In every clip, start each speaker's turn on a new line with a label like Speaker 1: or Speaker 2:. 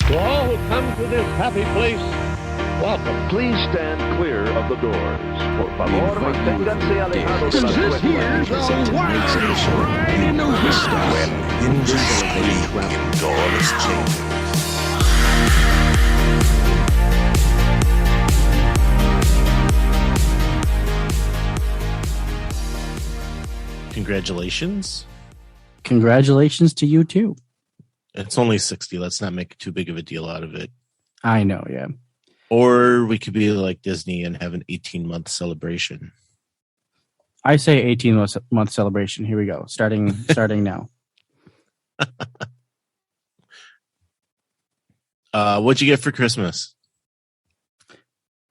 Speaker 1: To all who come to this happy place, welcome.
Speaker 2: Please stand clear of the doors. Por favor, manténganse alejados de las
Speaker 1: This here's the wildest ride in the whistle.
Speaker 3: When indiscreet doors change.
Speaker 4: Congratulations.
Speaker 5: Congratulations to you too.
Speaker 4: It's only 60. Let's not make too big of a deal out of it.
Speaker 5: I know, yeah.
Speaker 4: Or we could be like Disney and have an 18-month celebration.
Speaker 5: I say 18-month celebration. Here we go. Starting now.
Speaker 4: What'd you get for Christmas?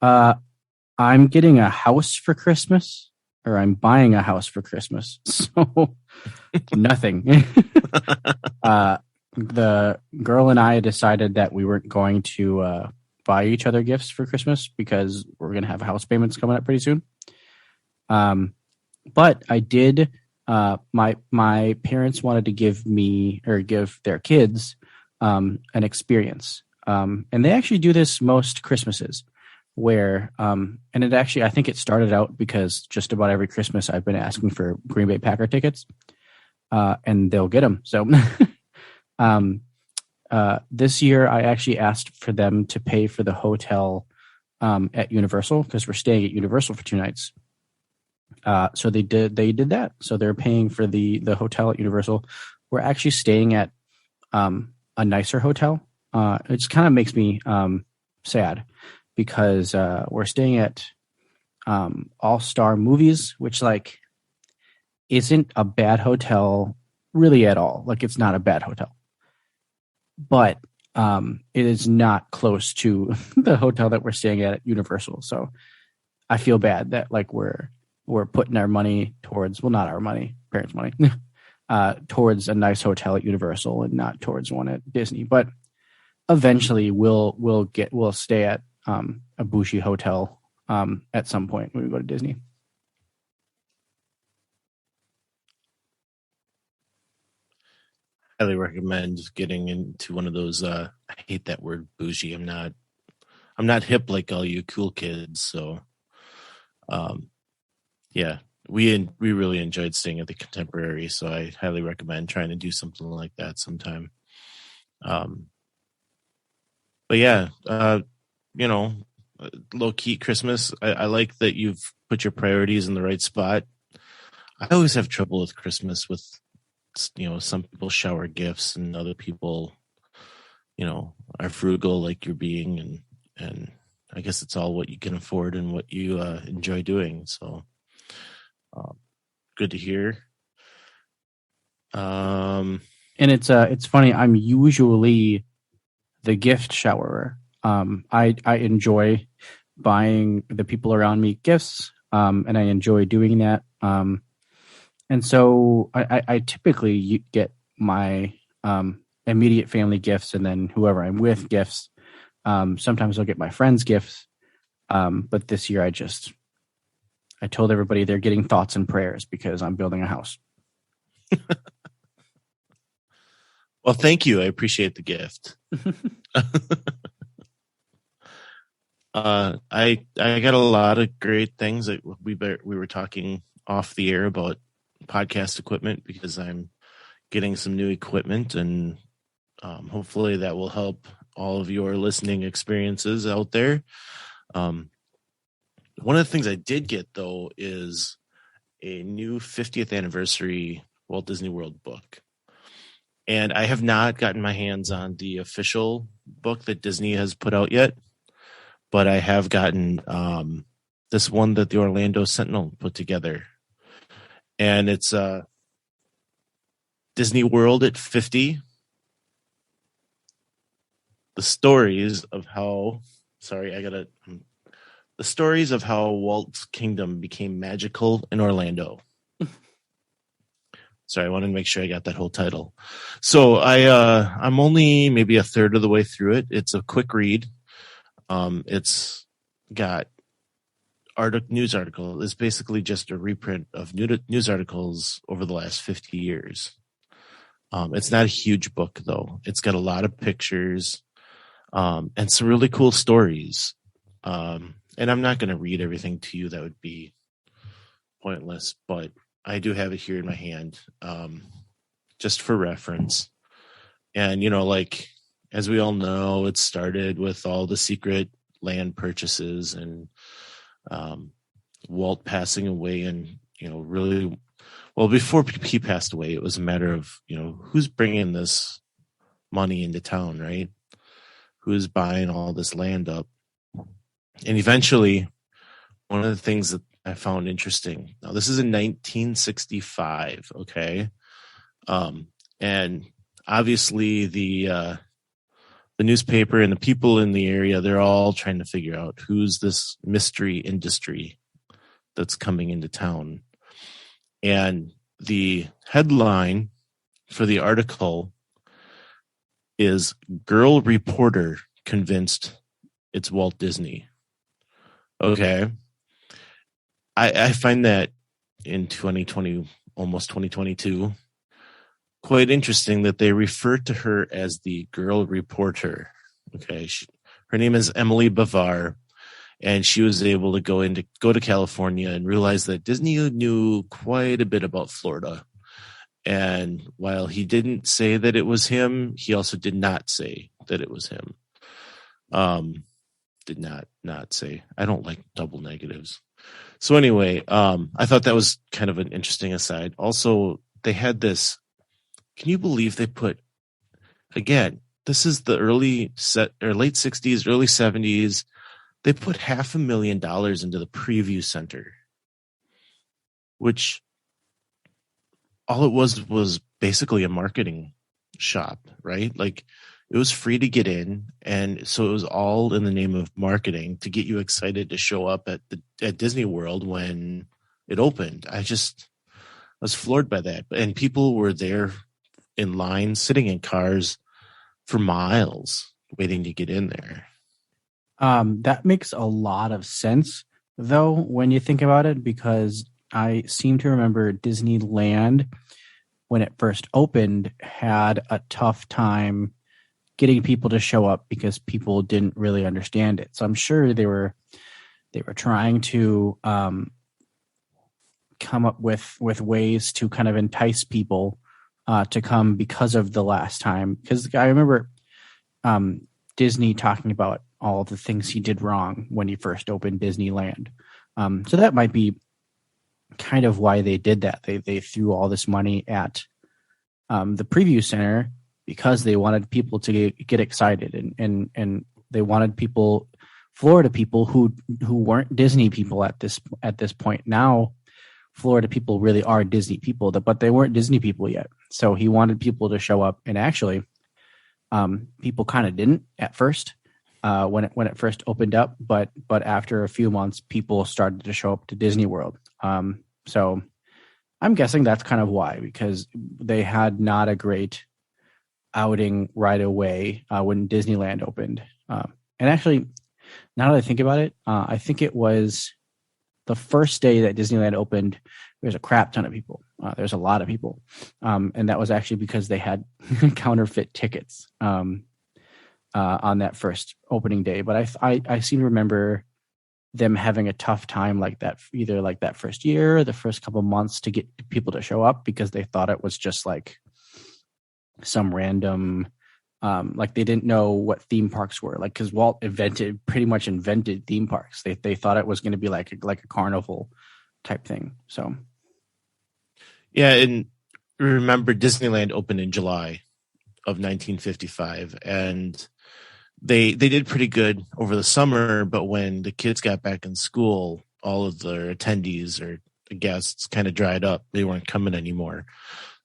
Speaker 5: I'm getting a house for Christmas, or I'm buying a house for Christmas. So nothing. The girl and I decided that we weren't going to buy each other gifts for Christmas because we're going to have house payments coming up pretty soon. But I did. My parents wanted to give their kids an experience, and they actually do this most Christmases. Where and it actually, I think it started out because just about every Christmas I've been asking for Green Bay Packer tickets, and they'll get them. So this year I actually asked for them to pay for the hotel at Universal because we're staying at Universal for 2 nights. So they did that. So they're paying for the hotel at Universal. We're actually staying at a nicer hotel. It just kind of makes me sad. Because we're staying at All-Star Movies, which isn't a bad hotel really at all. It's not a bad hotel, but it is not close to the hotel that we're staying at Universal. So I feel bad that we're putting our money towards, well, not our money, parents' money, towards a nice hotel at Universal and not towards one at Disney. But eventually we'll stay at a bougie hotel at some point when we go to Disney.
Speaker 4: Highly recommend getting into one of those. I hate that word bougie. I'm not hip like all you cool kids. So, yeah, we really enjoyed staying at the Contemporary. So I highly recommend trying to do something like that sometime. But yeah. Low key Christmas. I like that you've put your priorities in the right spot. I always have trouble with Christmas with, some people shower gifts and other people, are frugal like you're being. And I guess it's all what you can afford and what you enjoy doing. So good to hear.
Speaker 5: And it's funny. I'm usually the gift showerer. I enjoy buying the people around me gifts, and I enjoy doing that. And so I typically get my immediate family gifts, and then whoever I'm with gifts. Sometimes I'll get my friends gifts, but this year I told everybody they're getting thoughts and prayers because I'm building a house.
Speaker 4: Well, thank you. I appreciate the gift. I got a lot of great things that we were talking off the air about podcast equipment because I'm getting some new equipment and hopefully that will help all of your listening experiences out there. One of the things I did get though is a new 50th anniversary Walt Disney World book. And I have not gotten my hands on the official book that Disney has put out yet. But I have gotten this one that the Orlando Sentinel put together. And it's Disney World at 50. The stories of how Walt's kingdom became magical in Orlando. Sorry, I wanted to make sure I got that whole title. So I'm only maybe a third of the way through it. It's a quick read. It's got news article. It's basically just a reprint of news articles over the last 50 years. It's not a huge book though. It's got a lot of pictures. and some really cool stories. And I'm not going to read everything to you. That would be pointless, but I do have it here in my hand, just for reference. And, like, as we all know, it started with all the secret land purchases and Walt passing away. And, really, well, before he passed away, it was a matter of, who's bringing this money into town, right? Who's buying all this land up? And eventually, one of the things that I found interesting. Now, this is in 1965, okay? And obviously the newspaper and the people in the area, they're all trying to figure out who's this mystery industry that's coming into town. And the headline for the article is "Girl Reporter Convinced It's Walt Disney." Okay. I find that in 2020, almost 2022, quite interesting that they refer to her as the girl reporter. Okay. Her name is Emily Bavar, and she was able to go to California and realize that Disney knew quite a bit about Florida. And while he didn't say that it was him, he also did not say that it was him. Did not say. I don't like double negatives. So anyway, I thought that was kind of an interesting aside. Also, they had this. Can you believe they put, again, this is the late 60s, early 70s. They put $500,000 into the preview center, which all it was basically a marketing shop, right? Like, it was free to get in, and so it was all in the name of marketing to get you excited to show up at Disney World when it opened. I was floored by that. And people were there in line, sitting in cars for miles, waiting to get in there.
Speaker 5: That makes a lot of sense, though, when you think about it, because I seem to remember Disneyland, when it first opened, had a tough time getting people to show up because people didn't really understand it. So I'm sure they were trying to come up with ways to kind of entice people to come because of the last time. Because I remember Disney talking about all of the things he did wrong when he first opened Disneyland. So that might be kind of why they did that. They threw all this money at the preview center because they wanted people to get excited, and they wanted Florida people who weren't Disney people at this point. Now, Florida people really are Disney people, but they weren't Disney people yet. So he wanted people to show up, and actually, people kind of didn't at first when it first opened up, but after a few months, people started to show up to Disney World. So I'm guessing that's kind of why, because they had not a great outing right away when Disneyland opened. And actually, now that I think about it, I think it was the first day that Disneyland opened. There's a crap ton of people. There's a lot of people. And that was actually because they had counterfeit tickets on that first opening day. But I seem to remember them having a tough time like that, either like that first year or the first couple months, to get people to show up because they thought it was just like some random, like they didn't know what theme parks were, like, because Walt pretty much invented theme parks. They thought it was going to be like a carnival type thing. So
Speaker 4: yeah, and remember Disneyland opened in July of 1955, and they did pretty good over the summer, but when the kids got back in school, all of their attendees or guests kind of dried up. They weren't coming anymore.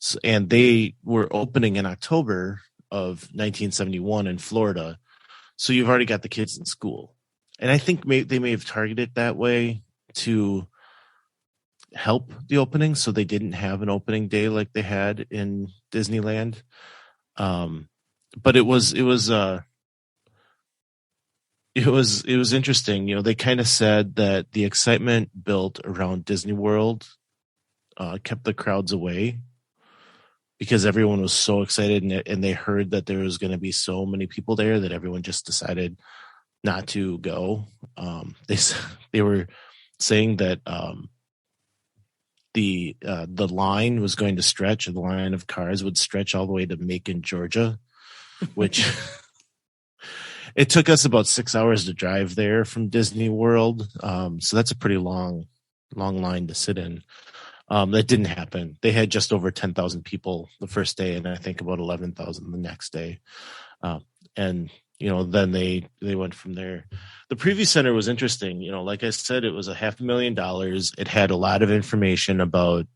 Speaker 4: So, and they were opening in October of 1971 in Florida. So you've already got the kids in school. And I think they may have targeted it that way to help the opening, so they didn't have an opening day like they had in Disneyland. But it was interesting. They kind of said that the excitement built around Disney World kept the crowds away because everyone was so excited, and they heard that there was going to be so many people there that everyone just decided not to go. They were saying that the line was going to stretch, the line of cars would stretch all the way to Macon, Georgia, which it took us about 6 hours to drive there from Disney World. So that's a pretty long line to sit in. That didn't happen. They had just over 10,000 people the first day, and I think about 11,000 the next day. And then they went from there. The preview center was interesting. Like I said, it was $500,000. It had a lot of information about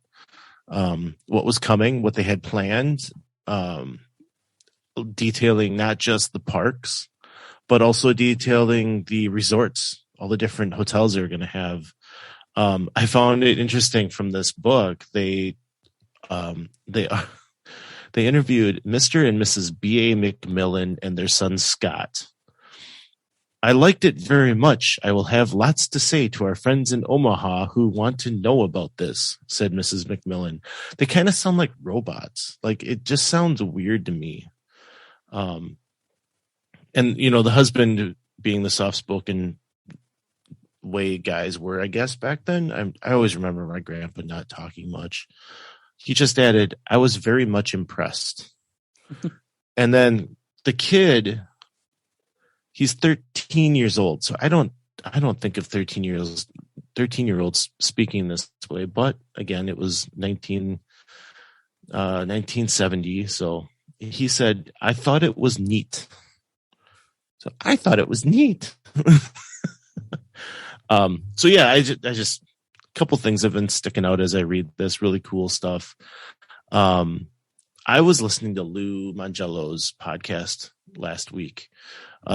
Speaker 4: what was coming, what they had planned, detailing not just the parks, but also detailing the resorts, all the different hotels they were going to have. I found it interesting from this book. They interviewed Mr. and Mrs. B.A. McMillan and their son Scott. I liked it very much. I will have lots to say to our friends in Omaha who want to know about this, said Mrs. McMillan. They kind of sound like robots. Like, it just sounds weird to me. And the husband, being the soft-spoken way guys were, I guess, back then. I always remember my grandpa not talking much. He just added, I was very much impressed. And then the kid, he's 13 years old. So I don't think of 13-year-olds speaking this way. But again, it was 1970. So he said, I thought it was neat. So I thought it was neat. So yeah, I just a couple things have been sticking out as I read this. Really cool stuff. I was listening to Lou Mangello's podcast last week.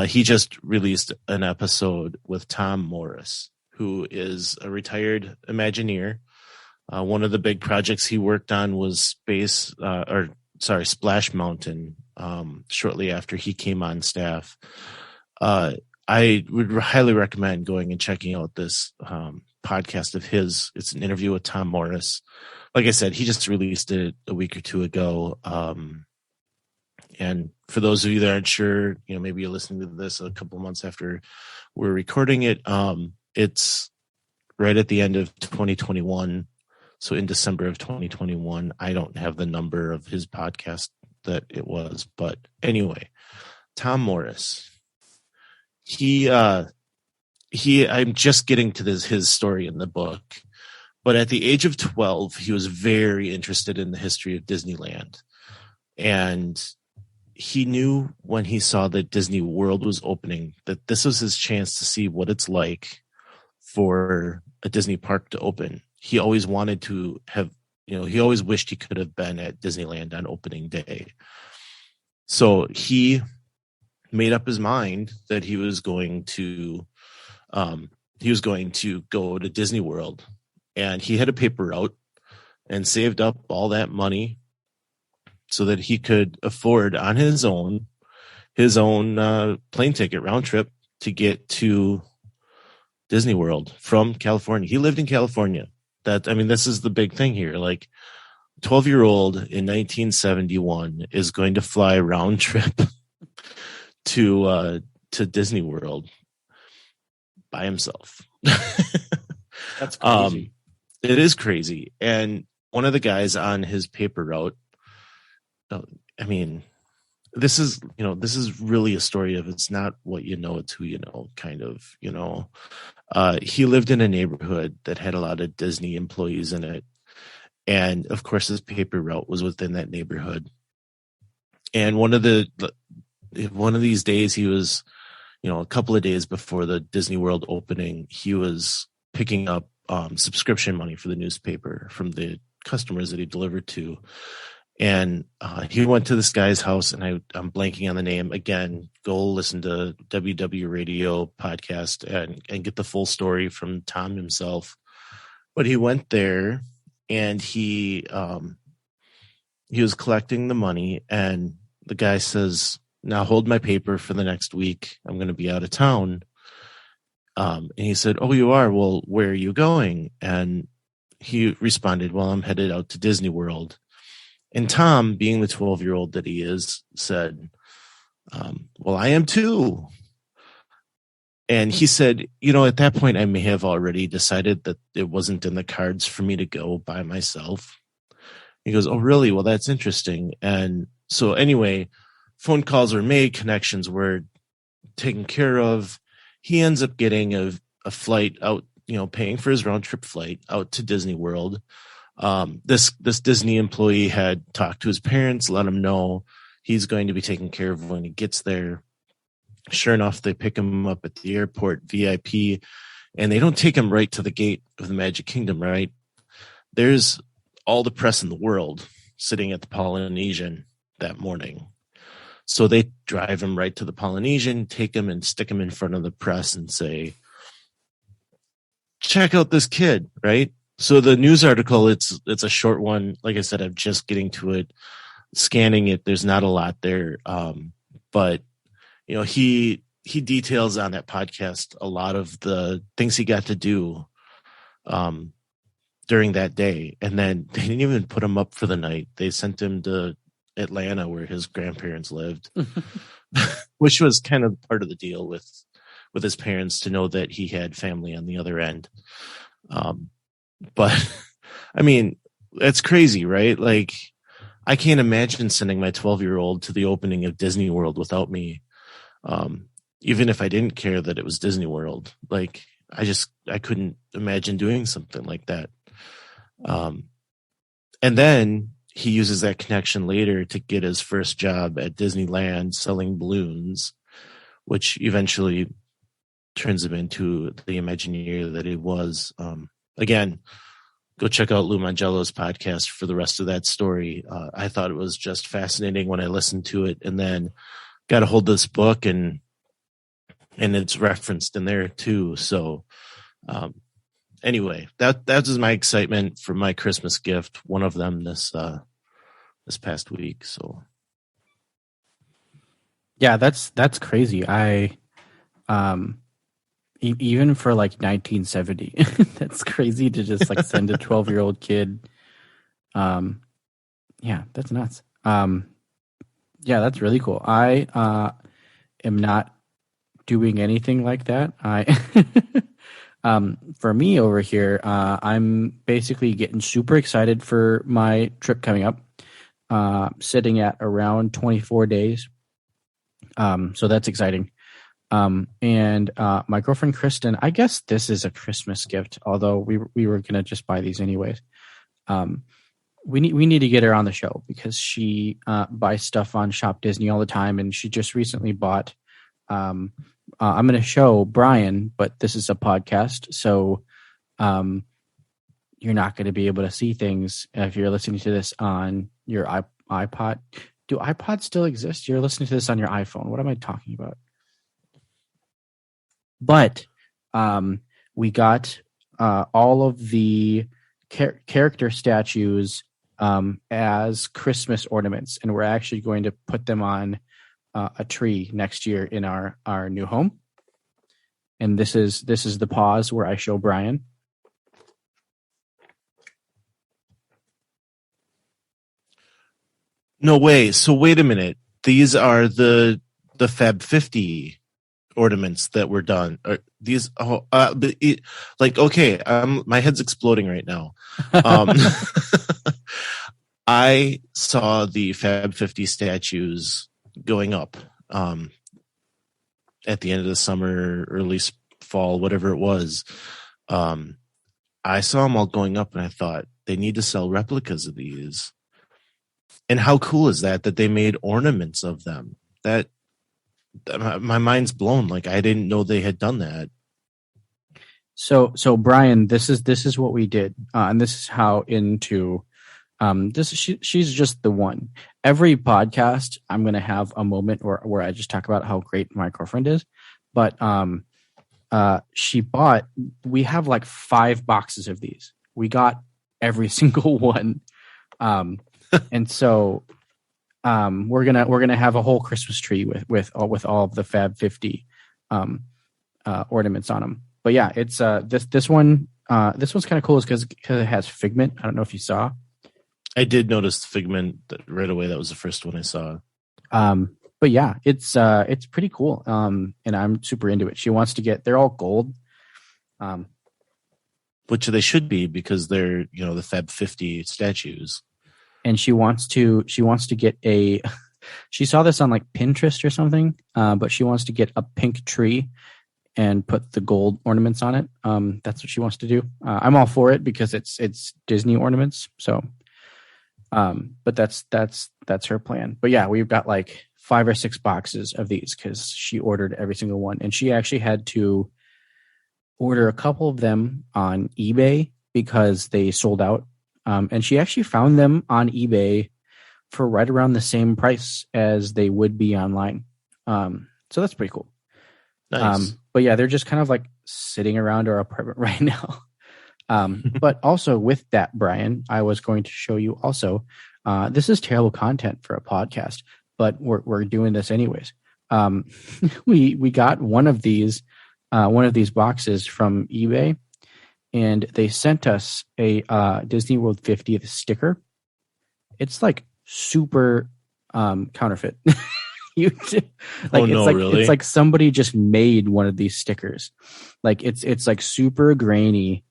Speaker 4: He just released an episode with Tom Morris, who is a retired Imagineer. One of the big projects he worked on was Splash Mountain. Shortly after he came on staff. I would highly recommend going and checking out this podcast of his. It's an interview with Tom Morris. Like I said, he just released it a week or two ago. And for those of you that aren't sure, maybe you're listening to this a couple months after we're recording it. It's right at the end of 2021. So in December of 2021, I don't have the number of his podcast that it was, but anyway, Tom Morris. I'm just getting to his story in the book, but at the age of 12, he was very interested in the history of Disneyland. And he knew when he saw that Disney World was opening, that this was his chance to see what it's like for a Disney park to open. He always wanted to have, he always wished he could have been at Disneyland on opening day. So he made up his mind that he was going to go to Disney World, and he had a paper route and saved up all that money so that he could afford on his own plane ticket round trip to get to Disney World from California. He lived in California. This is the big thing here. Like, 12-year-old in 1971 is going to fly round trip to Disney World by himself.
Speaker 5: That's crazy.
Speaker 4: It is crazy. And one of the guys on his paper route, this is really a story of, it's not what you know, it's who you know, kind of, he lived in a neighborhood that had a lot of Disney employees in it. And of course, his paper route was within that neighborhood. And one of these days, he was, a couple of days before the Disney World opening, he was picking up subscription money for the newspaper from the customers that he delivered to. And he went to this guy's house, and I'm blanking on the name. Again, go listen to WW Radio podcast and get the full story from Tom himself. But he went there, and he was collecting the money, and the guy says, now hold my paper for the next week. I'm going to be out of town. And he said, oh, you are? Well, where are you going? And he responded, well, I'm headed out to Disney World. And Tom, being the 12-year-old that he is, said, well, I am too. And he said, at that point, I may have already decided that it wasn't in the cards for me to go by myself. He goes, oh, really? Well, that's interesting. And so anyway, phone calls were made, connections were taken care of. He ends up getting a flight out, paying for his round trip flight out to Disney World. This Disney employee had talked to his parents, let him know he's going to be taken care of when he gets there. Sure enough, they pick him up at the airport, VIP, and they don't take him right to the gate of the Magic Kingdom, right? There's all the press in the world sitting at the Polynesian that morning. So they drive him right to the Polynesian, take him and stick him in front of the press and say, check out this kid, right? So the news article, it's a short one. Like I said, I'm just getting to it, scanning it. There's not a lot there. But he details on that podcast a lot of the things he got to do during that day. And then they didn't even put him up for the night. They sent him to Atlanta where his grandparents lived, which was kind of part of the deal with his parents, to know that he had family on the other end. But I mean, that's crazy, right? Like, I can't imagine sending my 12-year-old to the opening of Disney World without me. Even if I didn't care that it was Disney World, like I couldn't imagine doing something like that. And then he uses that connection later to get his first job at Disneyland selling balloons, which eventually turns him into the Imagineer that he was. Again, go check out Lou Mangello's podcast for the rest of that story. I thought it was just fascinating when I listened to it, and then got a hold of this book, and it's referenced in there too. So anyway, that was my excitement for my Christmas gift. One of them this past week. So
Speaker 5: yeah, that's crazy. I even for like 1970, that's crazy to just like send a 12-year-old kid. Yeah, that's nuts. Yeah, that's really cool. I am not doing anything like that. For me over here, I'm basically getting super excited for my trip coming up, sitting at around 24 days. So that's exciting. And my girlfriend, Kristen, I guess this is a Christmas gift, although we were going to just buy these anyways. We need to get her on the show because she buys stuff on Shop Disney all the time, and she just recently bought. I'm going to show Brian, but this is a podcast, so you're not going to be able to see things if you're listening to this on your iPod. Do iPods still exist? You're listening to this on your iPhone. What am I talking about? But we got all of the character statues as Christmas ornaments, and we're actually going to put them on a tree next year in our new home. And this is the pause where I show Brian.
Speaker 4: No way. So wait a minute. These are the Fab 50 ornaments that were done. These okay, my head's exploding right now. I saw the Fab 50 statues going up at the end of the summer, early fall, whatever it was. I saw them all going up, and I thought they need to sell replicas of these. And how cool is that they made ornaments of them? That my mind's blown. Like, I didn't know they had done that.
Speaker 5: So Brian, this is what we did, and this is how into she's just the one. Every podcast, I'm going to have a moment where I just talk about how great my girlfriend is. But we have like 5 boxes of these. We got every single one. And so we're gonna have a whole Christmas tree with all of the Fab 50 ornaments on them. But yeah, it's this one's kind of cool because it has Figment. I don't know if you saw.
Speaker 4: I did notice Figment right away. That was the first one I saw.
Speaker 5: But yeah, it's pretty cool. And I'm super into it. She wants to get, they're all gold.
Speaker 4: Which they should be because they're, the Fab 50 statues.
Speaker 5: And she wants to get she saw this on like Pinterest or something, but she wants to get a pink tree and put the gold ornaments on it. That's what she wants to do. I'm all for it because it's Disney ornaments. So, but that's her plan. But yeah, we've got like 5 or 6 boxes of these because she ordered every single one, and she actually had to order a couple of them on eBay because they sold out. And she actually found them on eBay for right around the same price as they would be online. So that's pretty cool.
Speaker 4: Nice.
Speaker 5: But yeah, they're just kind of like sitting around our apartment right now. But also with that, Brian, I was going to show you also, this is terrible content for a podcast, but we're doing this anyways. We got one of these boxes from eBay, and they sent us a Disney World 50th sticker. It's like super counterfeit.
Speaker 4: Really?
Speaker 5: It's like somebody just made one of these stickers. Like it's like super grainy.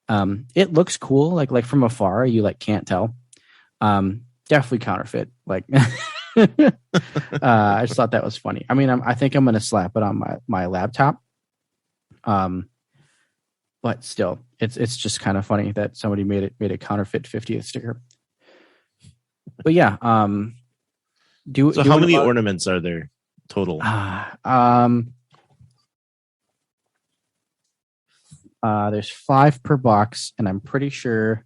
Speaker 5: It looks cool, like from afar, you like can't tell. Definitely counterfeit. Like I just thought that was funny. I mean, I think I'm gonna slap it on my laptop. But still, it's just kind of funny that somebody made a counterfeit 50th sticker. But yeah,
Speaker 4: how many ornaments are there total?
Speaker 5: There's 5 per box, and I'm pretty sure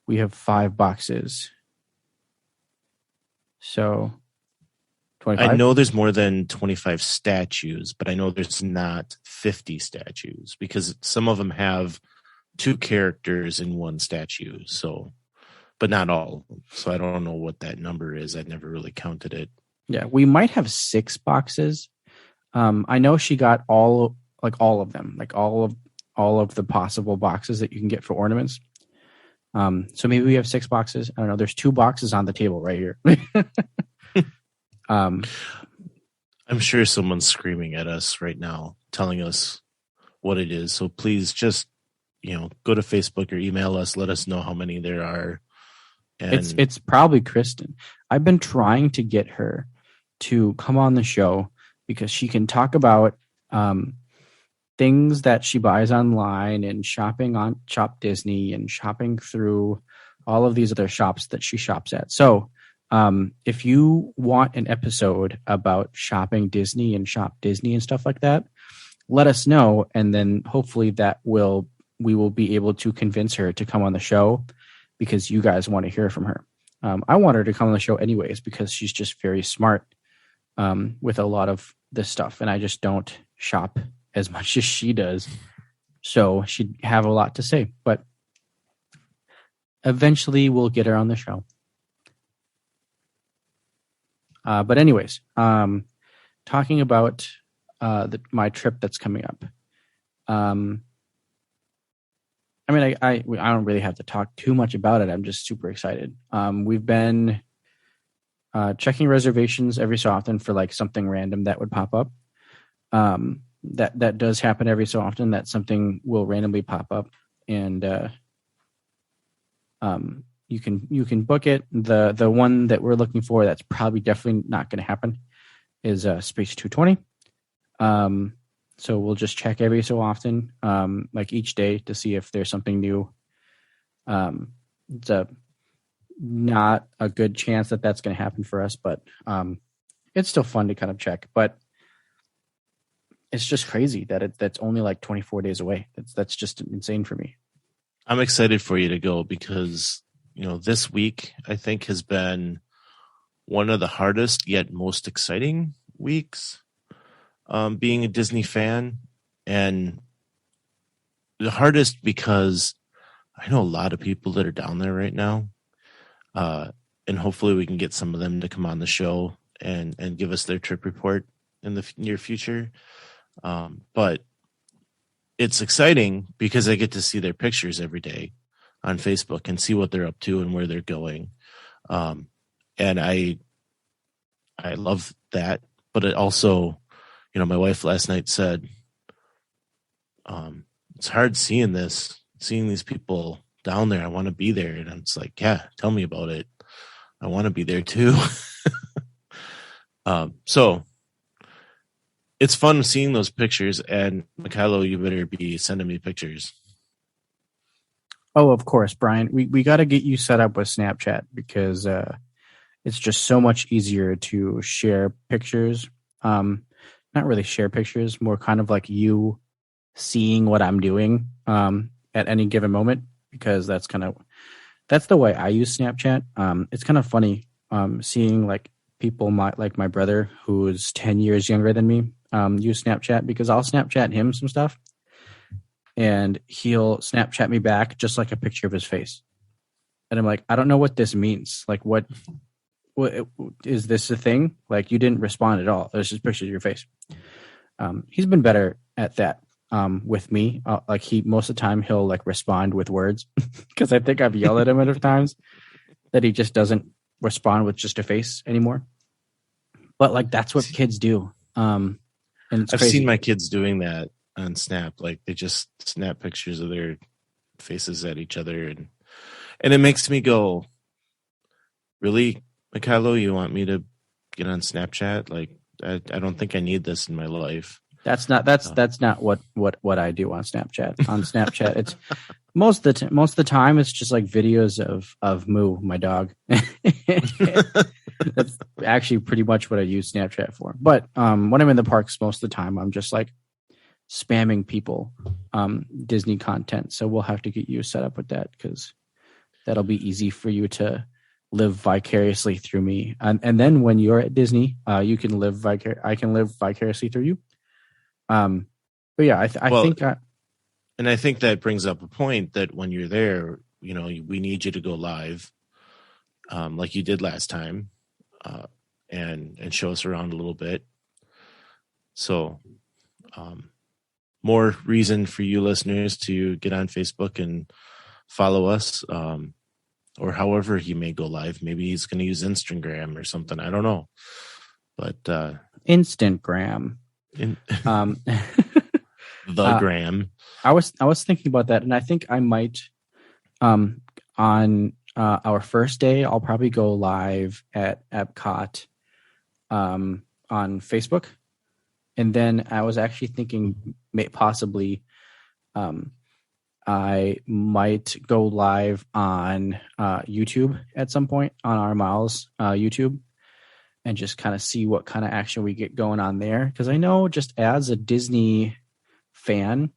Speaker 5: we have 5 boxes. So 25?
Speaker 4: I know there's more than 25 statues, but I know there's not 50 statues because some of them have 2 characters in one statue. So, but not all. So I don't know what that number is. I never really counted it.
Speaker 5: Yeah, we might have 6 boxes. I know she got all of them, like all of the possible boxes that you can get for ornaments. So maybe we have 6 boxes. I don't know. There's 2 boxes on the table right here.
Speaker 4: I'm sure someone's screaming at us right now, telling us what it is. So please just, go to Facebook or email us. Let us know how many there are. And
Speaker 5: it's probably Kristen. I've been trying to get her to come on the show because she can talk about things that she buys online and shopping on Shop Disney and shopping through all of these other shops that she shops at. So if you want an episode about shopping Disney and Shop Disney and stuff like that, let us know. And then hopefully we will be able to convince her to come on the show because you guys want to hear from her. I want her to come on the show anyways, because she's just very smart with a lot of this stuff. And I just don't shop as much as she does. So she'd have a lot to say, but eventually we'll get her on the show. But anyways, talking about my trip that's coming up. I mean, I don't really have to talk too much about it. I'm just super excited. We've been checking reservations every so often for like something random that would pop up. That does happen every so often, that something will randomly pop up, and you can book it. The one that we're looking for that's probably definitely not going to happen is Space 220. So we'll just check every so often, like each day, to see if there's something new. It's not a good chance that that's going to happen for us, but it's still fun to kind of check. But it's just crazy that that's only like 24 days away. That's just insane for me.
Speaker 4: I'm excited for you to go because, this week I think has been one of the hardest yet most exciting weeks. Being a Disney fan, and the hardest because I know a lot of people that are down there right now, and hopefully we can get some of them to come on the show and give us their trip report in the near future. But it's exciting because I get to see their pictures every day on Facebook and see what they're up to and where they're going. And I love that, but it also, my wife last night said, it's hard seeing these people down there. I want to be there. And it's like, yeah, tell me about it. I want to be there too. So it's fun seeing those pictures, and Mykhailo, you better be sending me pictures.
Speaker 5: Oh, of course, Brian. We got to get you set up with Snapchat because it's just so much easier to share pictures. Not really share pictures, more kind of like you seeing what I'm doing at any given moment, because that's the way I use Snapchat. It's kind of funny seeing like people like my brother, who's 10 years younger than me, use Snapchat, because I'll Snapchat him some stuff and he'll Snapchat me back just like a picture of his face. And I'm like, I don't know what this means. Like, what is this a thing? Like, you didn't respond at all. There's just pictures of your face. He's been better at that with me. Like, most of the time he'll like respond with words because I think I've yelled at him enough times that he just doesn't respond with just a face anymore. But like, that's what kids do. And it's
Speaker 4: I've
Speaker 5: crazy.
Speaker 4: seen my kids doing that on Snap. Like, they just snap pictures of their faces at each other, and it makes me go, really, Mykhailo, you want me to get on Snapchat? Like, I don't think I need this in my life.
Speaker 5: That's not what I do on Snapchat. On Snapchat, it's most of the time it's just like videos of Moo, my dog. That's actually pretty much what I use Snapchat for. But when I'm in the parks, most of the time I'm just like spamming people Disney content. So we'll have to get you set up with that, because that'll be easy for you to live vicariously through me. And then when you're at Disney, you can I can live vicariously through you. But yeah, I think
Speaker 4: and I think that brings up a point that when you're there, we need you to go live, like you did last time, and show us around a little bit. So, more reason for you listeners to get on Facebook and follow us, or however he may go live. Maybe he's going to use Instagram or something. I don't know, but
Speaker 5: Instantgram.
Speaker 4: The gram.
Speaker 5: I was thinking about that, and I think I might on our first day I'll probably go live at Epcot on Facebook, and then I was actually thinking possibly I might go live on YouTube at some point on our Miles YouTube, and just kind of see what kind of action we get going on there. Because I know, just as a Disney fan,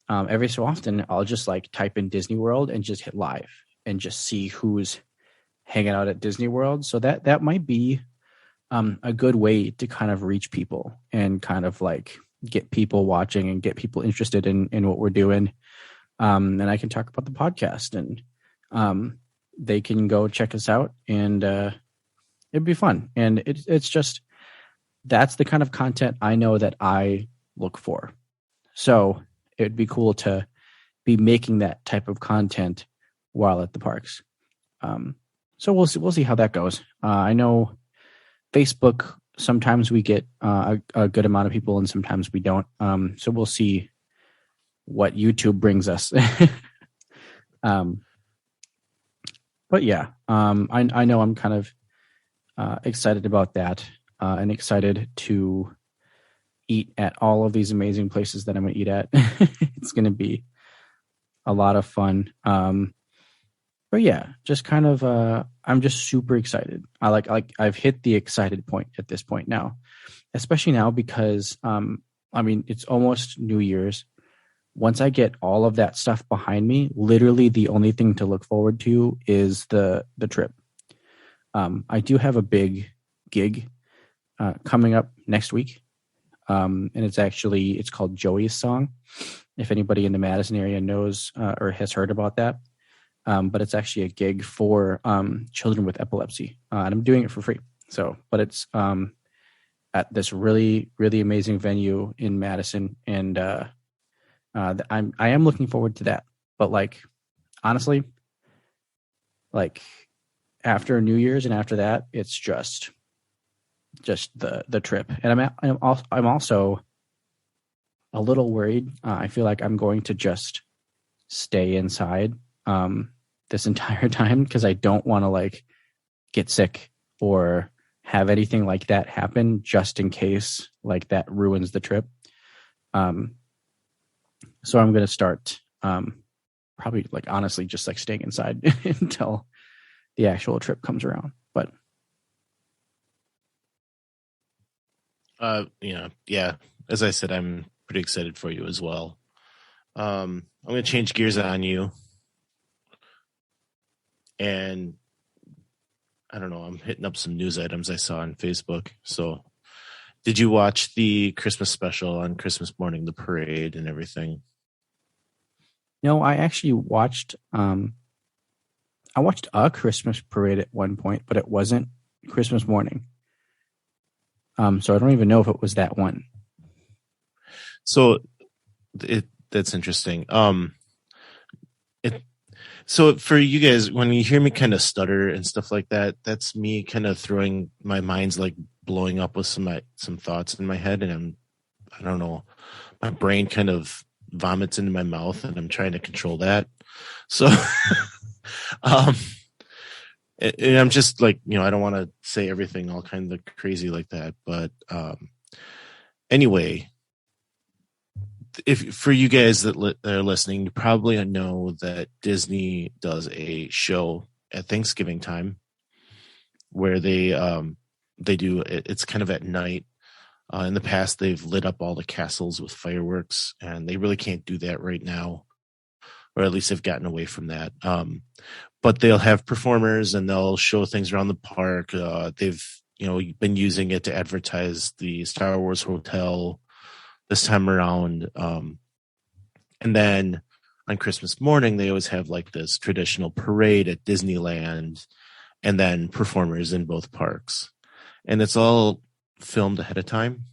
Speaker 5: every so often I'll just like type in Disney World and just hit live and just see who's hanging out at Disney World. So that might be a good way to kind of reach people and kind of like get people watching and get people interested in what we're doing. And I can talk about the podcast, and they can go check us out, and it'd be fun. And it's just, that's the kind of content I know that I look for. So it'd be cool to be making that type of content while at the parks. So we'll see how that goes. I know Facebook, sometimes we get a good amount of people and sometimes we don't. So we'll see what YouTube brings us. But yeah, I know I'm kind of excited about that, and excited to eat at all of these amazing places that I'm going to eat at. It's going to be a lot of fun. But yeah, just kind of, I'm just super excited. I've hit the excited point at this point now, especially now because, it's almost New Year's. Once I get all of that stuff behind me, literally the only thing to look forward to is the trip. I do have a big gig coming up next week. And it's called Joey's Song. If anybody in the Madison area knows or has heard about that. But it's actually a gig for children with epilepsy. And I'm doing it for free. But it's at this really, really amazing venue in Madison. And I am looking forward to that. But like, honestly, like after New Year's and after that, it's just the trip. And I'm also a little worried. I feel like I'm going to just stay inside this entire time because I don't want to like get sick or have anything like that happen, just in case like that ruins the trip. So I'm going to start probably like honestly just like staying inside until the actual trip comes around. But
Speaker 4: yeah. As I said, I'm pretty excited for you as well. I'm going to change gears on you. And I don't know, I'm hitting up some news items I saw on Facebook. So did you watch the Christmas special on Christmas morning, the parade and everything?
Speaker 5: no, I actually watched I watched a Christmas parade at one point, but it wasn't Christmas morning. So I don't even know if it was that one.
Speaker 4: So that's interesting. So for you guys, when you hear me kind of stutter and stuff like that, that's me kind of throwing my mind's like blowing up with some thoughts in my head, and I don't know, my brain kind of vomits into my mouth, and I'm trying to control that. So, and I'm just like, I don't want to say everything all kind of crazy like that, but anyway. If for you guys that are listening, you probably know that Disney does a show at Thanksgiving time where they do it's kind of at night. In the past, they've lit up all the castles with fireworks, and they really can't do that right now, or at least they've gotten away from that. But they'll have performers and they'll show things around the park. They've been using it to advertise the Star Wars Hotel this time around. And then on Christmas morning, they always have like this traditional parade at Disneyland and then performers in both parks. And it's all filmed ahead of time.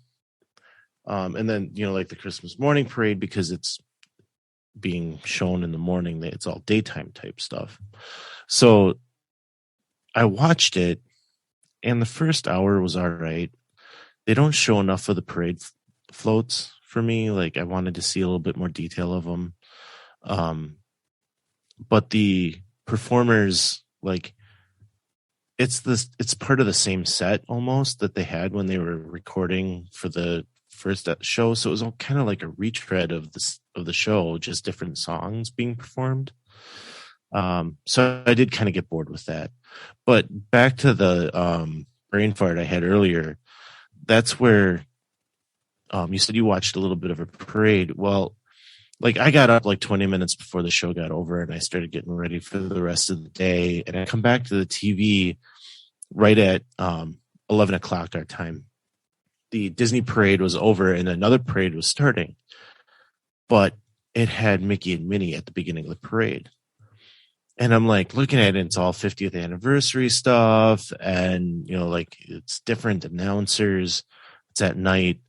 Speaker 4: And then, like the Christmas morning parade, because it's being shown in the morning, it's all daytime type stuff. So I watched it, and the first hour was all right. They don't show enough of the parade floats for me. Like, I wanted to see a little bit more detail of them. But the performers, like, it's part of the same set almost that they had when they were recording for the first show. So it was all kind of like a retread of the show, just different songs being performed. So I did kind of get bored with that. But back to the brain fart I had earlier, that's where you said you watched a little bit of a parade. Well, like, I got up like 20 minutes before the show got over, and I started getting ready for the rest of the day. And I come back to the TV right at 11 o'clock our time. The Disney parade was over and another parade was starting, but it had Mickey and Minnie at the beginning of the parade. And I'm like looking at it, it's all 50th anniversary stuff. And, like, it's different announcers. It's at night.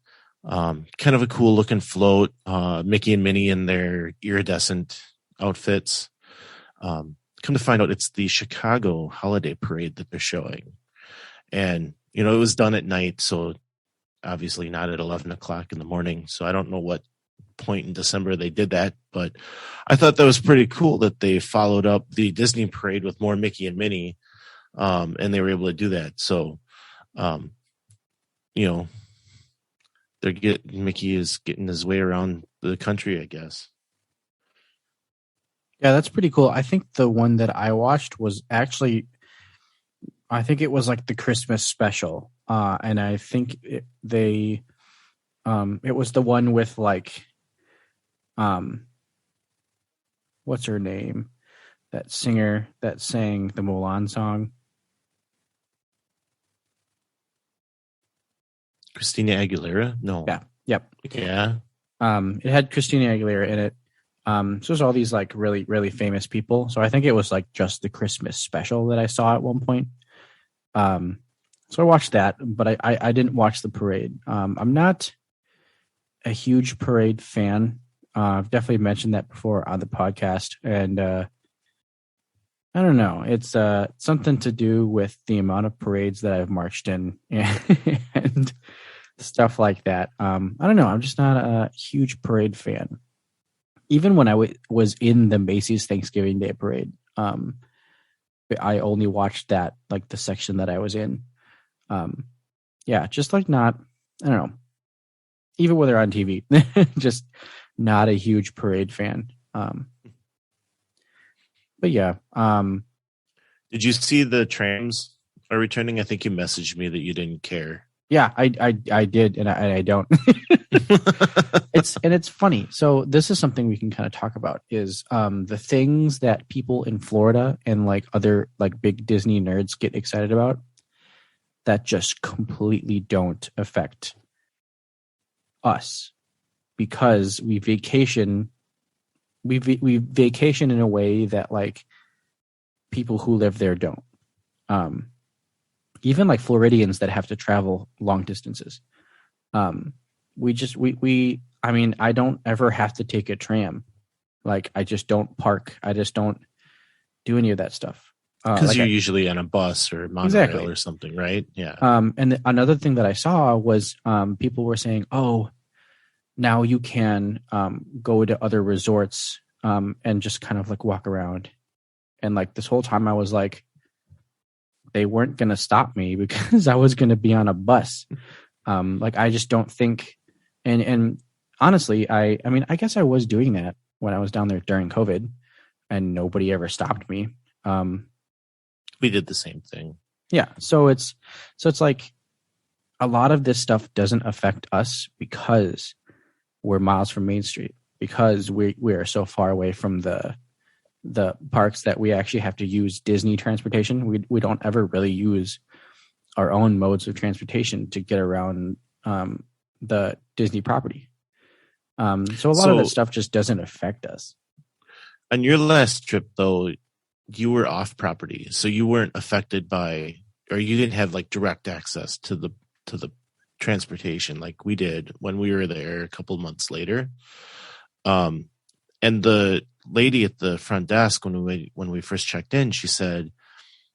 Speaker 4: Kind of a cool looking float. Mickey and Minnie in their iridescent outfits. Come to find out, it's the Chicago holiday parade that they're showing. And, it was done at night. So obviously not at 11 o'clock in the morning. So I don't know what point in December they did that, but I thought that was pretty cool that they followed up the Disney parade with more Mickey and Minnie. And they were able to do that. So, Mickey is getting his way around the country, I guess.
Speaker 5: Yeah, that's pretty cool. I think the one that I watched was actually, I think it was like the Christmas special. And I think it was the one with like, what's her name? That singer that sang the Mulan song.
Speaker 4: Christina Aguilera? No.
Speaker 5: Yeah. Yep.
Speaker 4: Yeah.
Speaker 5: It had Christina Aguilera in it. So there's all these like really, really famous people. So I think it was like just the Christmas special that I saw at one point. So I watched that, but I didn't watch the parade. I'm not a huge parade fan. I've definitely mentioned that before on the podcast. And I don't know. It's something to do with the amount of parades that I've marched in and stuff like that. I don't know. I'm just not a huge parade fan. Even when I was in the Macy's Thanksgiving Day Parade, I only watched that, like the section that I was in. Yeah, just like not, I don't know. Even when they're on TV, just not a huge parade fan. But yeah.
Speaker 4: Did you see the trams are returning? I think you messaged me that you didn't care.
Speaker 5: Yeah, I did, and I don't. It's funny. So this is something we can kind of talk about is the things that people in Florida and like other like big Disney nerds get excited about that just completely don't affect us because we vacation in a way that like people who live there don't. Even like Floridians that have to travel long distances. I mean, I don't ever have to take a tram. Like I just don't park. I just don't do any of that stuff.
Speaker 4: Because
Speaker 5: like
Speaker 4: you're usually on a bus or monorail
Speaker 5: Exactly.
Speaker 4: or something, right? Yeah.
Speaker 5: And another thing that I saw was people were saying, oh, now you can go to other resorts and just kind of like walk around. And like this whole time I was like, they weren't going to stop me because I was going to be on a bus. Like, I just don't think, and honestly, I mean, I guess I was doing that when I was down there during COVID and nobody ever stopped me.
Speaker 4: We did the same thing.
Speaker 5: Yeah. So it's like a lot of this stuff doesn't affect us because we're miles from Main Street, because we are so far away from the parks that we actually have to use Disney transportation. We don't ever really use our own modes of transportation to get around the Disney property. So a lot of that stuff just doesn't affect us.
Speaker 4: On your last trip, though, you were off property, so you weren't affected by, or you didn't have like direct access to the transportation like we did when we were there a couple months later. And the lady at the front desk when we first checked in, she said,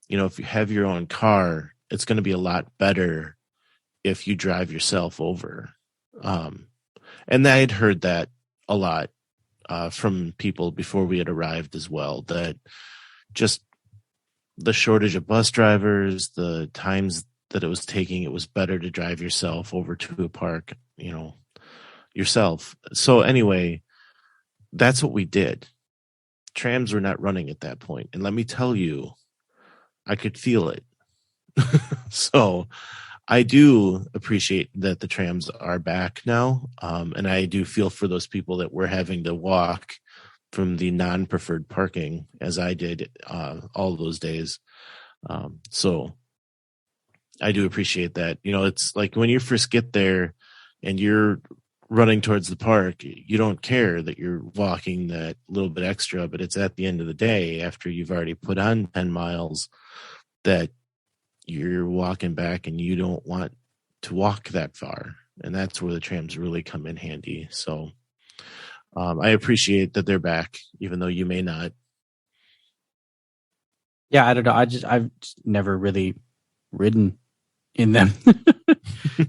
Speaker 4: you know, if you have your own car, it's going to be a lot better if you drive yourself over. And I had heard that a lot from people before we had arrived as well, that just the shortage of bus drivers, the times that it was taking, it was better to drive yourself over to a park, you know, yourself. So anyway, that's what we did. Trams were not running at that point. And let me tell you, I could feel it. So I do appreciate that the trams are back now. And I do feel for those people that were having to walk from the non-preferred parking, as I did all those days. So I do appreciate that. You know, it's like when you first get there and you're running towards the park, you don't care that you're walking that little bit extra, but it's at the end of the day, after you've already put on 10 miles, that you're walking back and you don't want to walk that far. And that's where the trams really come in handy. So I appreciate that they're back, even though you may not.
Speaker 5: Yeah, I don't know. I've just never really ridden in them.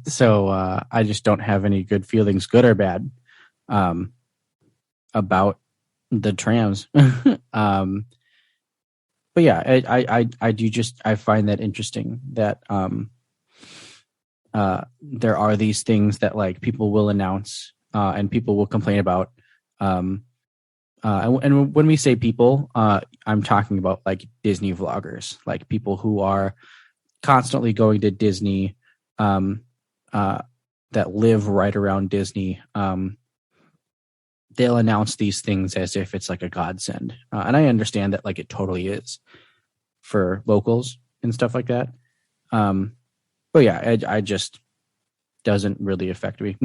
Speaker 5: So I just don't have any good feelings, good or bad, about the trams. But yeah, I find that interesting that there are these things that like people will announce and people will complain about. And when we say people, I'm talking about like Disney vloggers, like people who are constantly going to Disney, that live right around Disney. They'll announce these things as if it's like a godsend. And I understand that like it totally is for locals and stuff like that. But yeah, I just doesn't really affect me.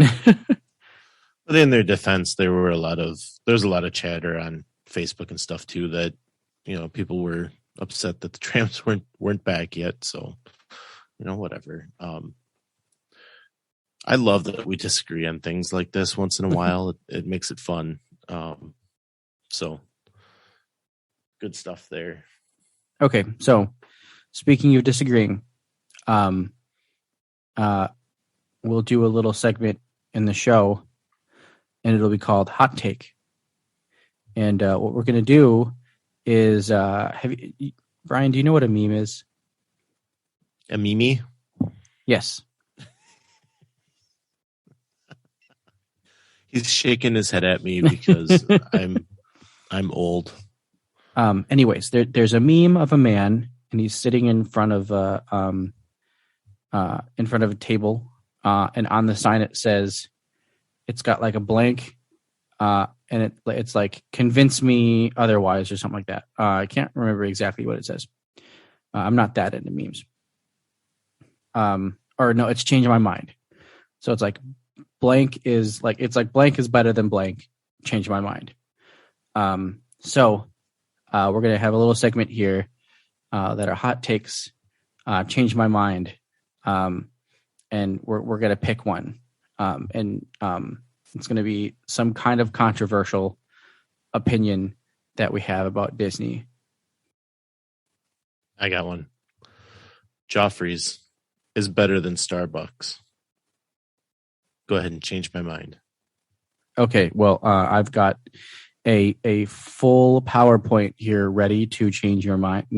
Speaker 4: But in their defense, there's a lot of chatter on Facebook and stuff too that, you know, people were upset that the trams weren't back yet. So, you know, whatever. I love that we disagree on things like this once in a while. It makes it fun. So good stuff there.
Speaker 5: Okay, so speaking of disagreeing, we'll do a little segment in the show, and it'll be called Hot Take. And what we're going to do is, Brian, do you know what a meme is?
Speaker 4: A meme?
Speaker 5: Yes.
Speaker 4: He's shaking his head at me because I'm old.
Speaker 5: Anyways, there's a meme of a man, and he's sitting in front of a table, and on the sign it says, it's got like a blank, and it's like convince me otherwise or something like that. I can't remember exactly what it says. I'm not that into memes. Or no, it's changed my mind. So it's like blank is like, it's like blank is better than blank. Change my mind. So we're going to have a little segment here that are hot takes, change my mind. And we're going to pick one. And it's going to be some kind of controversial opinion that we have about Disney.
Speaker 4: I got one. Joffrey's is better than Starbucks. Go ahead and change my mind.
Speaker 5: Okay, well, I've got a full PowerPoint here ready to change your mind.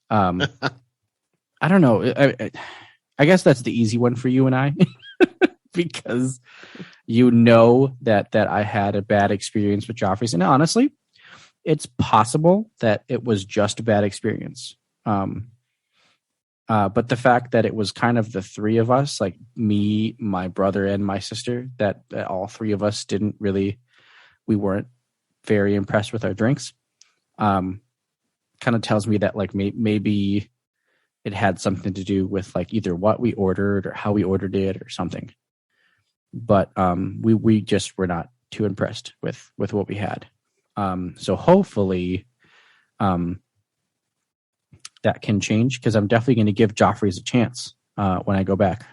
Speaker 5: I don't know. I guess that's the easy one for you and I, because you know that I had a bad experience with Joffrey's, and honestly, it's possible that it was just a bad experience. But the fact that it was kind of the three of us, like me, my brother, and my sister, that all three of us we weren't very impressed with our drinks, kind of tells me that like maybe it had something to do with like either what we ordered or how we ordered it or something. But we just were not too impressed with what we had. So hopefully that can change, because I'm definitely going to give Joffrey's a chance when I go back.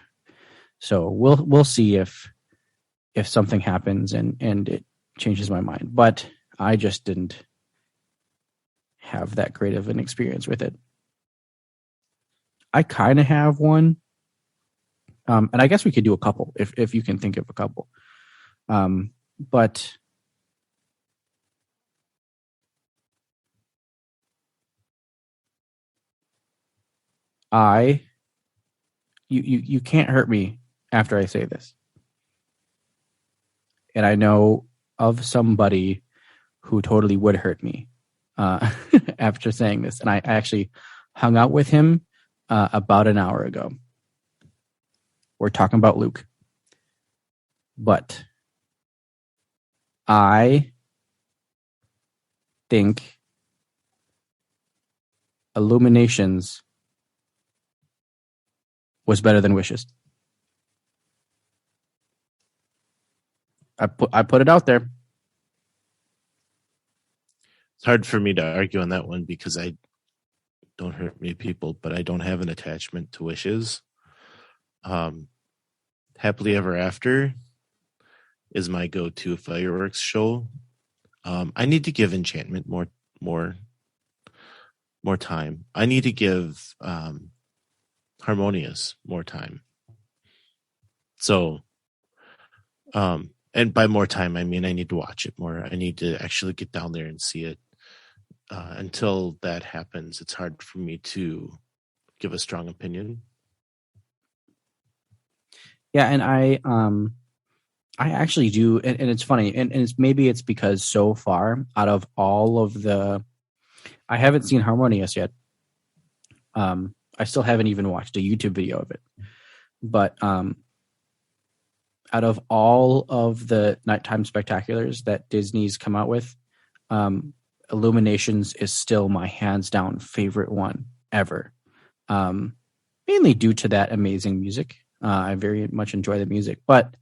Speaker 5: So we'll see if something happens and it changes my mind. But I just didn't have that great of an experience with it. I kind of have one, and I guess we could do a couple if you can think of a couple. But you can't hurt me after I say this. And I know of somebody who totally would hurt me after saying this. And I actually hung out with him about an hour ago. We're talking about Luke. But I think Illuminations was better than Wishes. I put it out there.
Speaker 4: It's hard for me to argue on that one because I don't hurt me people, but I don't have an attachment to Wishes. Happily Ever After is my go-to fireworks show. I need to give Enchantment more time. I need to give Harmonious more time. So, and by more time, I mean I need to watch it more. I need to actually get down there and see it. Until that happens, it's hard for me to give a strong opinion.
Speaker 5: Yeah, and I actually do, and it's funny, and maybe it's because so far out of all of I haven't seen Harmonious yet. I still haven't even watched a YouTube video of it, but out of all of the nighttime spectaculars that Disney's come out with, Illuminations is still my hands down favorite one ever. Mainly due to that amazing music. I very much enjoy the music, but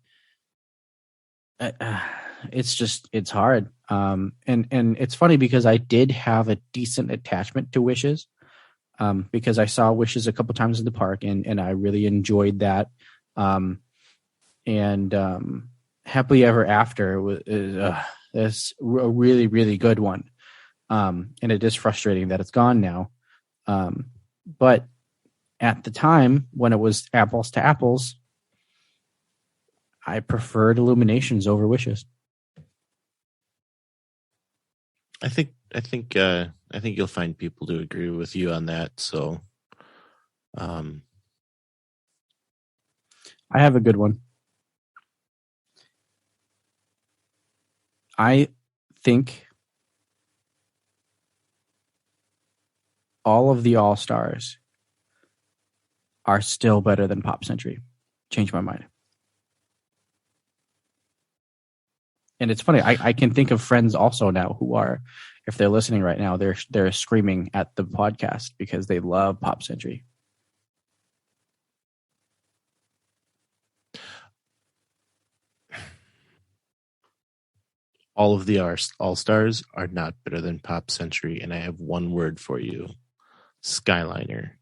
Speaker 5: it's hard. And it's funny because I did have a decent attachment to Wishes, because I saw Wishes a couple times in the park and I really enjoyed that. And Happily Ever After is a really, really good one. And it is frustrating that it's gone now. But at the time when it was apples to apples, I preferred Illuminations over Wishes.
Speaker 4: I think you'll find people to agree with you on that. So,
Speaker 5: I have a good one. I think all of the All-Stars are still better than Pop Century. Changed my mind. And it's funny, I can think of friends also now who are, if they're listening right now, they're screaming at the podcast because they love Pop Century.
Speaker 4: all of the All-Stars are not better than Pop Century, and I have one word for you: Skyliner.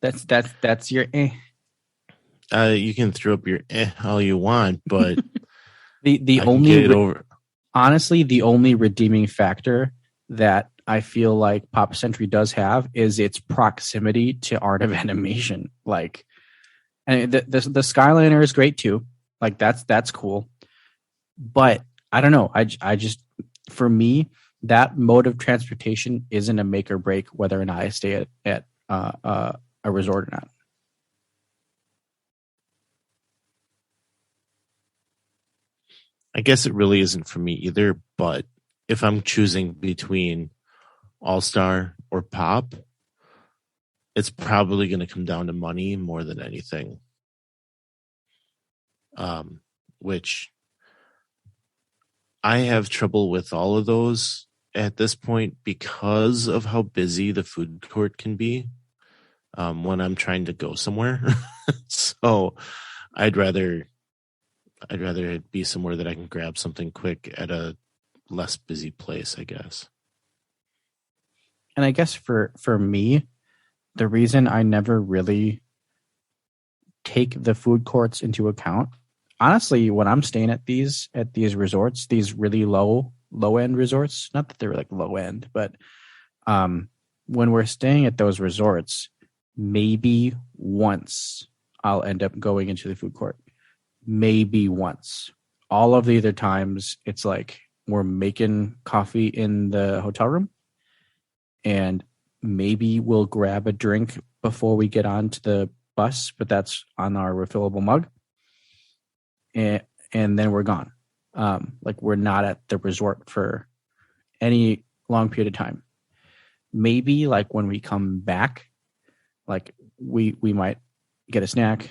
Speaker 5: That's your
Speaker 4: You can throw up your all you want, but
Speaker 5: the honestly, the only redeeming factor that I feel like Pop Century does have is its proximity to Art of Animation. Like, and the Skyliner is great too. Like that's cool, but I don't know. I just, for me, that mode of transportation isn't a make or break whether or not I stay at a resort or not.
Speaker 4: I guess it really isn't for me either, but if I'm choosing between All-Star or Pop, it's probably going to come down to money more than anything. Which I have trouble with all of those at this point because of how busy the food court can be when I'm trying to go somewhere. So I'd rather it be somewhere that I can grab something quick at a less busy place, I guess.
Speaker 5: And I guess for me, the reason I never really take the food courts into account, honestly, when I'm staying at these resorts, these really low end resorts, not that they're like low end, but when we're staying at those resorts, maybe once I'll end up going into the food court. Maybe once. All of the other times, it's like we're making coffee in the hotel room, and maybe we'll grab a drink before we get onto the bus, but that's on our refillable mug, and then we're gone. Like we're not at the resort for any long period of time. Maybe like when we come back, like we might get a snack.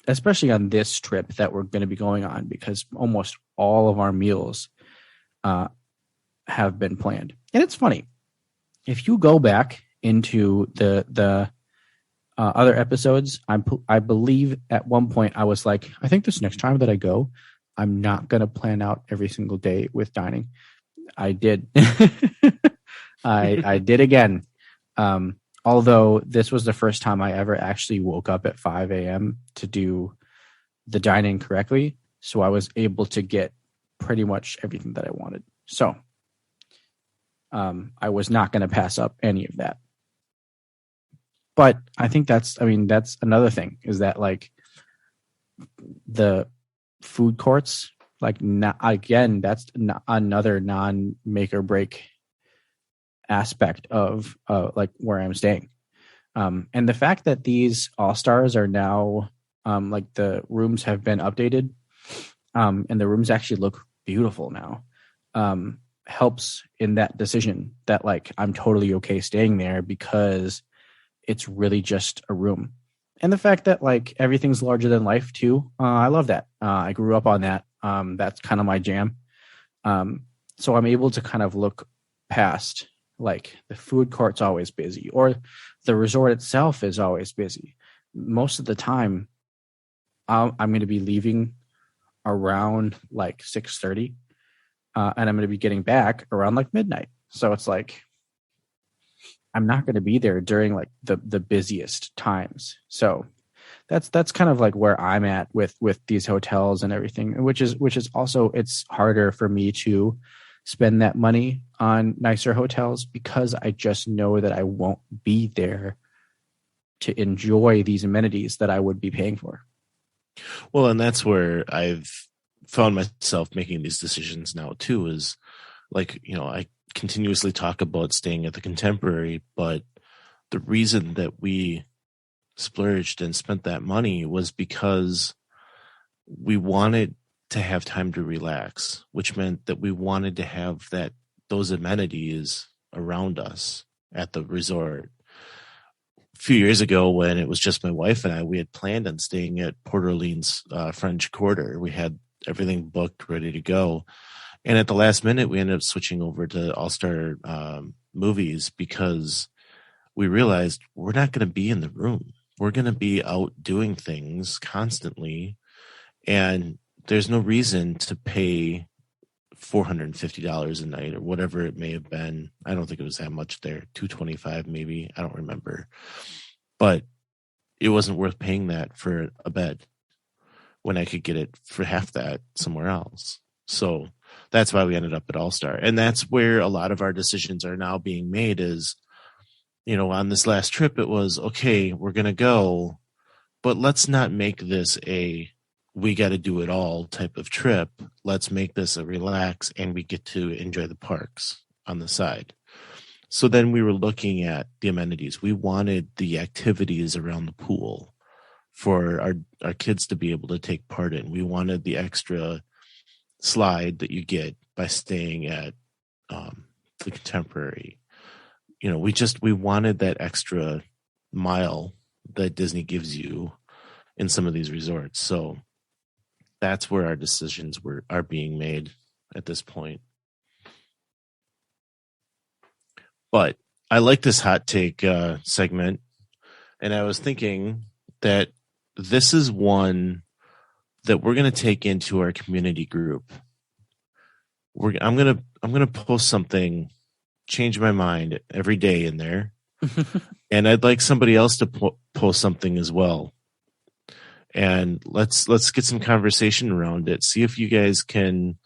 Speaker 5: Especially on this trip that we're going to be going on, because almost all of our meals have been planned. And it's funny, if you go back into the other episodes, I believe at one point I was like, I think this next time that I go, I'm not going to plan out every single day with dining. I did. I did again. Although this was the first time I ever actually woke up at 5 a.m. to do the dining correctly. So I was able to get pretty much everything that I wanted. So I was not going to pass up any of that. But I think that's another thing, is that like the food courts, like again, that's another non-make or break aspect of like where I'm staying. And the fact that these All-Stars are now like the rooms have been updated, and the rooms actually look beautiful now, helps in that decision that like I'm totally okay staying there, because it's really just a room. And the fact that like everything's larger than life too, I love that. I grew up on that. That's kind of my jam. So I'm able to kind of look past, like the food court's always busy, or the resort itself is always busy. Most of the time, I'm going to be leaving around like 6:30, and I'm going to be getting back around like midnight. So it's like I'm not going to be there during like the busiest times. So That's kind of like where I'm at with these hotels and everything, which is also, it's harder for me to spend that money on nicer hotels because I just know that I won't be there to enjoy these amenities that I would be paying for.
Speaker 4: Well, and that's where I've found myself making these decisions now too, is like, I continuously talk about staying at the Contemporary, but the reason that we splurged and spent that money was because we wanted to have time to relax, which meant that we wanted to have those amenities around us at the resort. A few years ago, when it was just my wife and I, we had planned on staying at Port Orleans French Quarter. We had everything booked, ready to go. And at the last minute, we ended up switching over to All-Star Movies because we realized we're not going to be in the room. We're going to be out doing things constantly. And there's no reason to pay $450 a night or whatever it may have been. I don't think it was that much there. $225 maybe. I don't remember. But it wasn't worth paying that for a bed when I could get it for half that somewhere else. So that's why we ended up at All-Star. And that's where a lot of our decisions are now being made is, on this last trip, it was, okay, we're going to go, but let's not make this we got to do it all type of trip. Let's make this a relax and we get to enjoy the parks on the side. So then we were looking at the amenities. We wanted the activities around the pool for our kids to be able to take part in. We wanted the extra slide that you get by staying at the Contemporary. We wanted that extra mile that Disney gives you in some of these resorts. So that's where our decisions are being made at this point. But I like this hot take segment, and I was thinking that this is one that we're going to take into our community group. I'm gonna post something, change my mind every day in there, and I'd like somebody else to post something as well. And let's get some conversation around it. See if you guys can,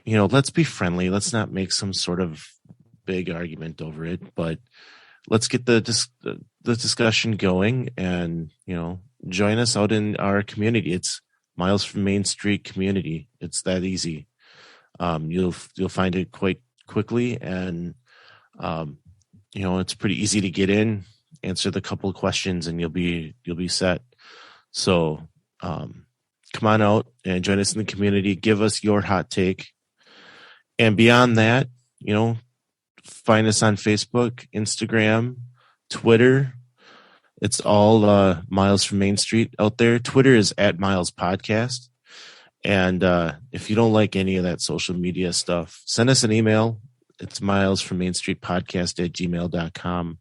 Speaker 4: let's be friendly. Let's not make some sort of big argument over it, but let's get the discussion going and, join us out in our community. It's Miles from Main Street community. It's that easy. You'll find it quite quickly, and, it's pretty easy to get in, answer the couple of questions, and you'll be set. So come on out and join us in the community. Give us your hot take. And beyond that, find us on Facebook, Instagram, Twitter. It's all Miles from Main Street out there. Twitter is @Miles Podcast. And if you don't like any of that social media stuff, send us an email. It's milesfrommainstreetpodcast@gmail.com.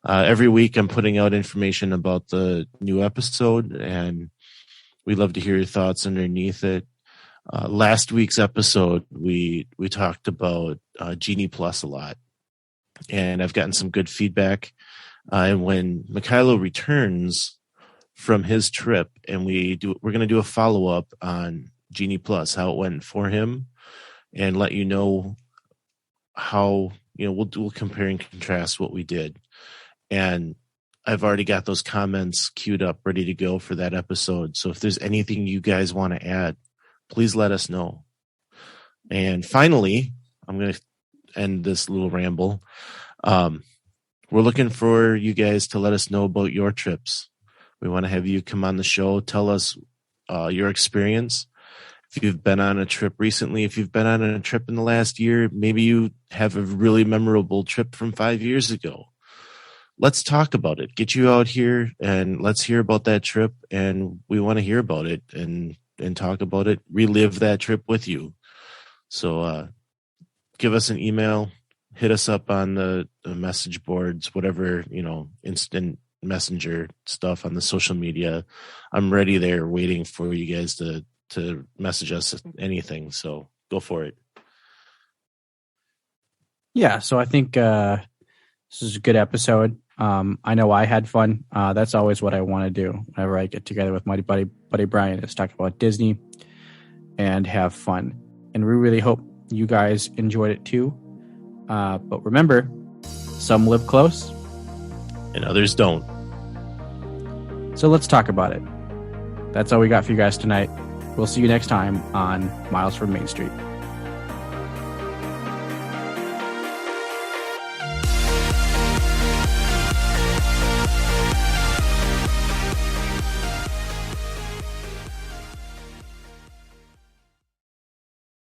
Speaker 4: Every week I'm putting out information about the new episode, and we'd love to hear your thoughts underneath it. Last week's episode, we talked about Genie Plus a lot, and I've gotten some good feedback. And when Mykhailo returns from his trip, and we're going to do a follow-up on Genie Plus, how it went for him, and let you know how, we'll compare and contrast what we did. And I've already got those comments queued up, ready to go for that episode. So if there's anything you guys want to add, please let us know. And finally, I'm going to end this little ramble. We're looking for you guys to let us know about your trips. We want to have you come on the show, tell us your experience. If you've been on a trip recently, if you've been on a trip in the last year, maybe you have a really memorable trip from 5 years ago. Let's talk about it. Get you out here and let's hear about that trip. And we want to hear about it and talk about it, relive that trip with you. So give us an email, hit us up on the message boards, whatever, instant messenger stuff on the social media. I'm ready there waiting for you guys to message us anything. So go for it.
Speaker 5: Yeah. So I think this is a good episode. I know I had fun. That's always what I want to do whenever I get together with my buddy Brian, is talk about Disney and have fun. And we really hope you guys enjoyed it too. But remember, some live close
Speaker 4: and others don't.
Speaker 5: So let's talk about it. That's all we got for you guys tonight. We'll see you next time on Miles from Main Street.